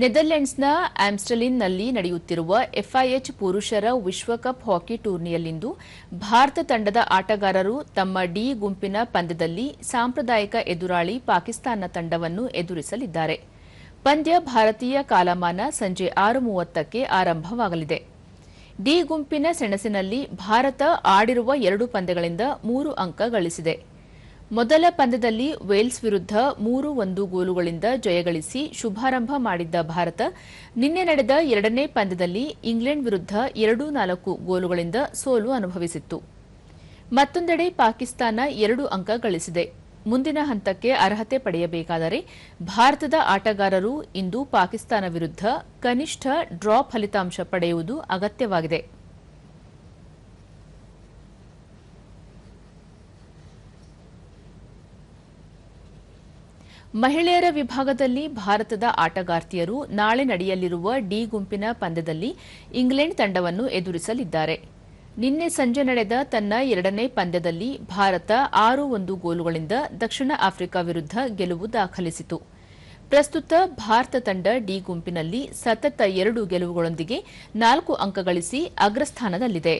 ನೆದರ್ಲೆಂಡ್ಸ್ನ ಆಮ್ಸ್ಟೆಲ್ನಲ್ಲಿ ನಡೆಯುತ್ತಿರುವ ಎಫ್ಐಎಚ್ ಪುರುಷರ ವಿಶ್ವಕಪ್ ಹಾಕಿ ಟೂರ್ನಿಯಲ್ಲಿಂದು ಭಾರತ ತಂಡದ ಆಟಗಾರರು ತಮ್ಮ ಡಿ ಗುಂಪಿನ ಪಂದ್ಯದಲ್ಲಿ ಸಾಂಪ್ರದಾಯಿಕ ಎದುರಾಳಿ ಪಾಕಿಸ್ತಾನ ತಂಡವನ್ನು ಎದುರಿಸಲಿದ್ದಾರೆ. ಪಂದ್ಯ ಭಾರತೀಯ ಕಾಲಮಾನ ಸಂಜೆ 6:30ಕ್ಕೆ ಆರಂಭವಾಗಲಿದೆ. ಡಿ ಗುಂಪಿನ ಸೆಣಸಿನಲ್ಲಿ ಭಾರತ ಆಡಿರುವ 2 ಪಂದ್ಯಗಳಿಂದ 3 ಅಂಕ ಗಳಿಸಿದೆ. ಮೊದಲ ಪಂದ್ಯದಲ್ಲಿ ವೇಲ್ಸ್ ವಿರುದ್ಧ 3-1 ಗೋಲುಗಳಿಂದ ಜಯಗಳಿಸಿ ಶುಭಾರಂಭ ಮಾಡಿದ್ದ ಭಾರತ ನಿನ್ನೆ ನಡೆದ ಎರಡನೇ ಪಂದ್ಯದಲ್ಲಿ ಇಂಗ್ಲೆಂಡ್ ವಿರುದ್ಧ 2-4 ಗೋಲುಗಳಿಂದ ಸೋಲು ಅನುಭವಿಸಿತ್ತು. ಮತ್ತೊಂದೆಡೆ ಪಾಕಿಸ್ತಾನ 2 ಅಂಕ ಗಳಿಸಿದೆ. ಮುಂದಿನ ಹಂತಕ್ಕೆ ಅರ್ಹತೆ ಪಡೆಯಬೇಕಾದರೆ ಭಾರತದ ಆಟಗಾರರು ಇಂದು ಪಾಕಿಸ್ತಾನ ವಿರುದ್ಧ ಕನಿಷ್ಠ ಡ್ರಾ ಫಲಿತಾಂಶ ಪಡೆಯುವುದು ಅಗತ್ಯವಾಗಿದೆ. ಮಹಿಳೆಯರ ವಿಭಾಗದಲ್ಲಿ ಭಾರತದ ಆಟಗಾರ್ತಿಯರು ನಾಳೆ ನಡೆಯಲಿರುವ ಡಿ ಗುಂಪಿನ ಪಂದ್ಯದಲ್ಲಿ ಇಂಗ್ಲೆಂಡ್ ತಂಡವನ್ನು ಎದುರಿಸಲಿದ್ದಾರೆ. ನಿನ್ನೆ ಸಂಜೆ ನಡೆದ ತನ್ನ ಎರಡನೇ ಪಂದ್ಯದಲ್ಲಿ ಭಾರತ 6-1 ಗೋಲುಗಳಿಂದ ದಕ್ಷಿಣ ಆಫ್ರಿಕಾ ವಿರುದ್ಧ ಗೆಲುವು ದಾಖಲಿಸಿತು. ಪ್ರಸ್ತುತ ಭಾರತ ತಂಡ ಡಿ ಗುಂಪಿನಲ್ಲಿ ಸತತ 2 ಗೆಲುವುಗಳೊಂದಿಗೆ 4 ಅಂಕ ಗಳಿಸಿ ಅಗ್ರಸ್ಥಾನದಲ್ಲಿದೆ.